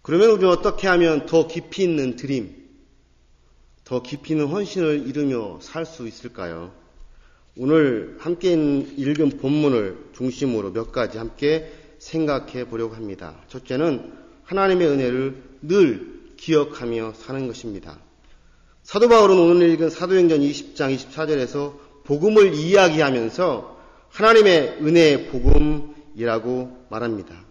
그러면 우리는 어떻게 하면 더 깊이 있는 드림, 더 깊이 있는 헌신을 이루며 살 수 있을까요? 오늘 함께 읽은 본문을 중심으로 몇 가지 함께 생각해 보려고 합니다. 첫째는 하나님의 은혜를 늘 기억하며 사는 것입니다. 사도 바울은 오늘 읽은 사도행전 20장 24절에서 복음을 이야기하면서 하나님의 은혜의 복음이라고 말합니다.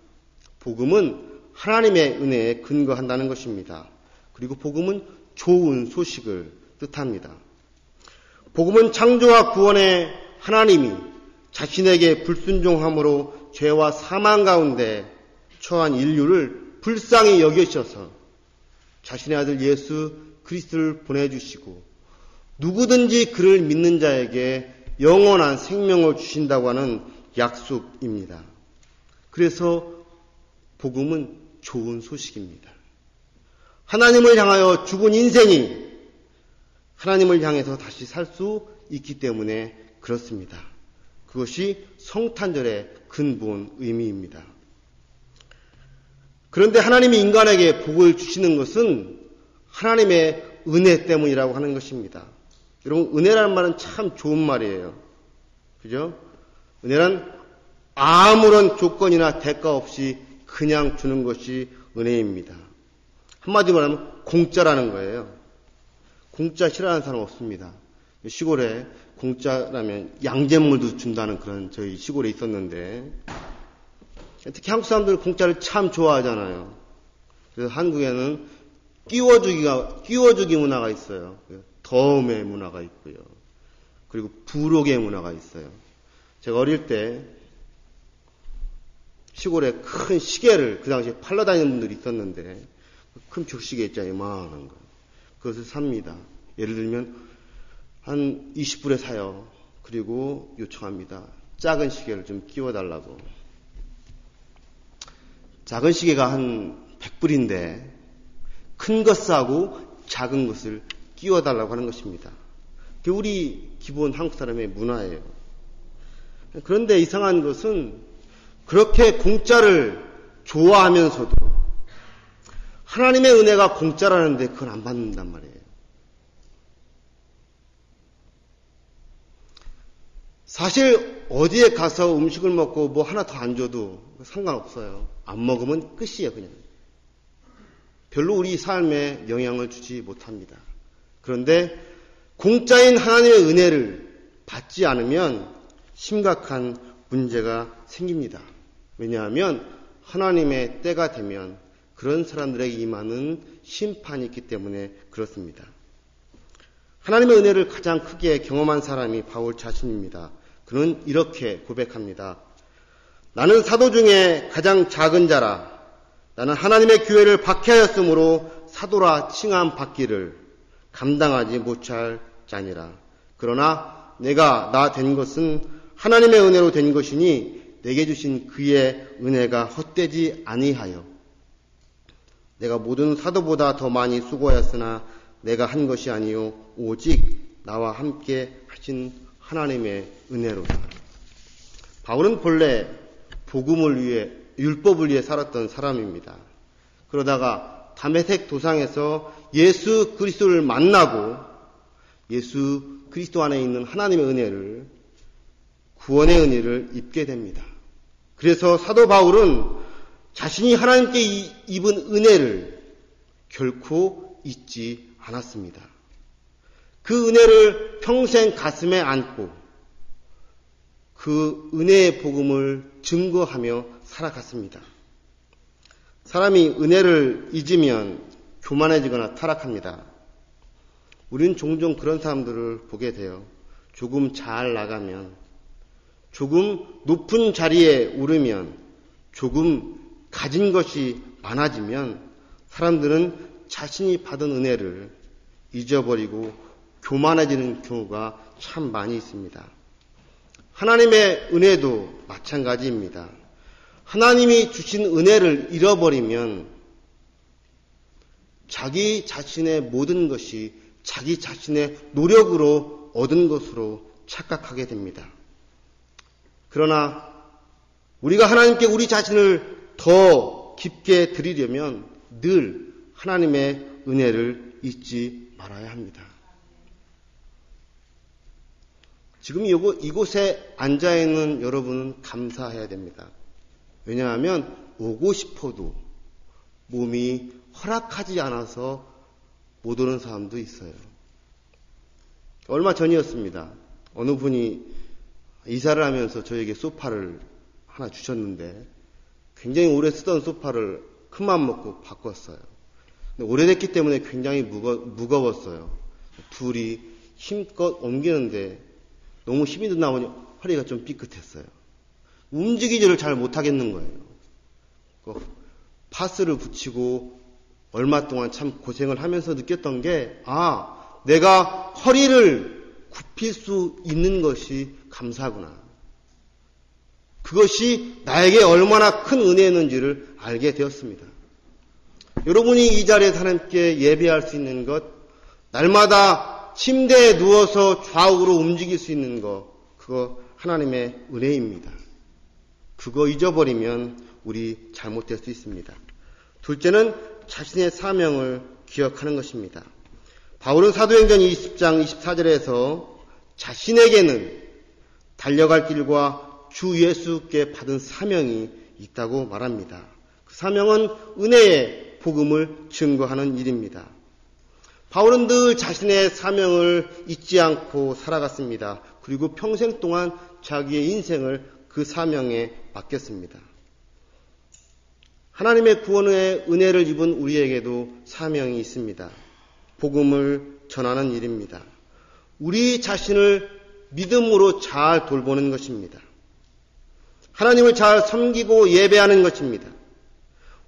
복음은 하나님의 은혜에 근거한다는 것입니다. 그리고 복음은 좋은 소식을 뜻합니다. 복음은 창조와 구원의 하나님이 자신에게 불순종함으로 죄와 사망 가운데 처한 인류를 불쌍히 여기셔서 자신의 아들 예수 그리스도를 보내주시고 누구든지 그를 믿는 자에게 영원한 생명을 주신다고 하는 약속입니다. 그래서 복음은 좋은 소식입니다. 하나님을 향하여 죽은 인생이 하나님을 향해서 다시 살 수 있기 때문에 그렇습니다. 그것이 성탄절의 근본 의미입니다. 그런데 하나님이 인간에게 복을 주시는 것은 하나님의 은혜 때문이라고 하는 것입니다. 여러분, 은혜라는 말은 참 좋은 말이에요. 그죠? 은혜란 아무런 조건이나 대가 없이 그냥 주는 것이 은혜입니다. 한마디로 말하면 공짜라는 거예요. 공짜 싫어하는 사람 없습니다. 시골에 공짜라면 양잿물도 준다는 그런 저희 시골에 있었는데, 특히 한국 사람들은 공짜를 참 좋아하잖아요. 그래서 한국에는 끼워주기 문화가 있어요. 덤의 문화가 있고요. 그리고 부록의 문화가 있어요. 제가 어릴 때 시골에 큰 시계를 그 당시에 팔러 다니는 분들이 있었는데, 큰 벽시계 있잖아요. 이만한 거. 그것을 삽니다. 예를 들면 한 20불에 사요. 그리고 요청합니다. 작은 시계를 좀 끼워달라고. 작은 시계가 한 100불인데 큰 것 사고 작은 것을 끼워달라고 하는 것입니다. 그게 우리 기본 한국 사람의 문화예요. 그런데 이상한 것은 그렇게 공짜를 좋아하면서도 하나님의 은혜가 공짜라는데 그걸 안 받는단 말이에요. 사실 어디에 가서 음식을 먹고 뭐 하나 더 안 줘도 상관없어요. 안 먹으면 끝이에요, 그냥. 별로 우리 삶에 영향을 주지 못합니다. 그런데 공짜인 하나님의 은혜를 받지 않으면 심각한 문제가 생깁니다. 왜냐하면 하나님의 때가 되면 그런 사람들에게 임하는 심판이 있기 때문에 그렇습니다. 하나님의 은혜를 가장 크게 경험한 사람이 바울 자신입니다. 그는 이렇게 고백합니다. 나는 사도 중에 가장 작은 자라. 나는 하나님의 교회를 박해하였으므로 사도라 칭함 받기를 감당하지 못할 자니라. 그러나 내가 나 된 것은 하나님의 은혜로 된 것이니 내게 주신 그의 은혜가 헛되지 아니하여 내가 모든 사도보다 더 많이 수고하였으나 내가 한 것이 아니요 오직 나와 함께 하신 하나님의 은혜로다. 바울은 본래 복음을 위해 율법을 위해 살았던 사람입니다. 그러다가 다메섹 도상에서 예수 그리스도를 만나고 예수 그리스도 안에 있는 하나님의 은혜를 구원의 은혜를 입게 됩니다. 그래서 사도 바울은 자신이 하나님께 입은 은혜를 결코 잊지 않았습니다. 그 은혜를 평생 가슴에 안고 그 은혜의 복음을 증거하며 살아갔습니다. 사람이 은혜를 잊으면 교만해지거나 타락합니다. 우리는 종종 그런 사람들을 보게 돼요. 조금 잘 나가면, 조금 높은 자리에 오르면, 조금 가진 것이 많아지면 사람들은 자신이 받은 은혜를 잊어버리고 교만해지는 경우가 참 많이 있습니다. 하나님의 은혜도 마찬가지입니다. 하나님이 주신 은혜를 잃어버리면 자기 자신의 모든 것이 자기 자신의 노력으로 얻은 것으로 착각하게 됩니다. 그러나 우리가 하나님께 우리 자신을 더 깊게 드리려면 늘 하나님의 은혜를 잊지 말아야 합니다. 지금 이곳에 앉아있는 여러분은 감사해야 됩니다. 왜냐하면 오고 싶어도 몸이 허락하지 않아서 못 오는 사람도 있어요. 얼마 전이었습니다. 어느 분이 이사를 하면서 저에게 소파를 하나 주셨는데 굉장히 오래 쓰던 소파를 큰맘 먹고 바꿨어요. 근데 오래됐기 때문에 굉장히 무거웠어요. 둘이 힘껏 옮기는데 너무 힘이 든다 보니 허리가 좀 삐끗했어요. 움직이지를 잘 못하겠는 거예요. 파스를 붙이고 얼마 동안 참 고생을 하면서 느꼈던 게, 내가 허리를 굽힐 수 있는 것이 감사구나. 그것이 나에게 얼마나 큰 은혜였는지를 알게 되었습니다. 여러분이 이 자리에서 하나님께 예배할 수 있는 것, 날마다 침대에 누워서 좌우로 움직일 수 있는 것, 그거 하나님의 은혜입니다. 그거 잊어버리면 우리 잘못될 수 있습니다. 둘째는 자신의 사명을 기억하는 것입니다. 바울은 사도행전 20장 24절에서 자신에게는 달려갈 길과 주 예수께 받은 사명이 있다고 말합니다. 그 사명은 은혜의 복음을 증거하는 일입니다. 바울은 늘 자신의 사명을 잊지 않고 살아갔습니다. 그리고 평생 동안 자기의 인생을 그 사명에 맡겼습니다. 하나님의 구원의 은혜를 입은 우리에게도 사명이 있습니다. 복음을 전하는 일입니다. 우리 자신을 믿음으로 잘 돌보는 것입니다. 하나님을 잘 섬기고 예배하는 것입니다.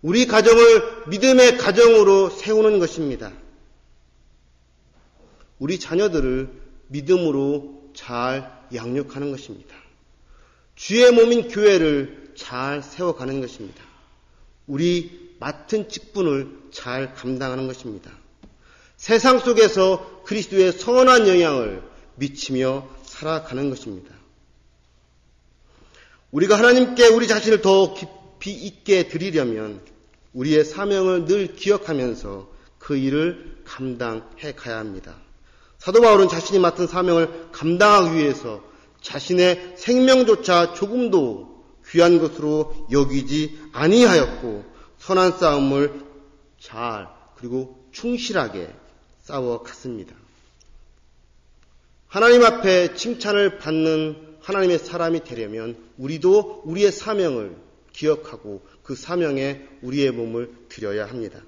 우리 가정을 믿음의 가정으로 세우는 것입니다. 우리 자녀들을 믿음으로 잘 양육하는 것입니다. 주의 몸인 교회를 잘 세워가는 것입니다. 우리 맡은 직분을 잘 감당하는 것입니다. 세상 속에서 그리스도의 선한 영향을 미치며 살아가는 것입니다. 우리가 하나님께 우리 자신을 더 깊이 있게 드리려면 우리의 사명을 늘 기억하면서 그 일을 감당해 가야 합니다. 사도 바울은 자신이 맡은 사명을 감당하기 위해서 자신의 생명조차 조금도 귀한 것으로 여기지 아니하였고 선한 싸움을 잘 그리고 충실하게 싸워갔습니다. 하나님 앞에 칭찬을 받는 하나님의 사람이 되려면 우리도 우리의 사명을 기억하고 그 사명에 우리의 몸을 드려야 합니다.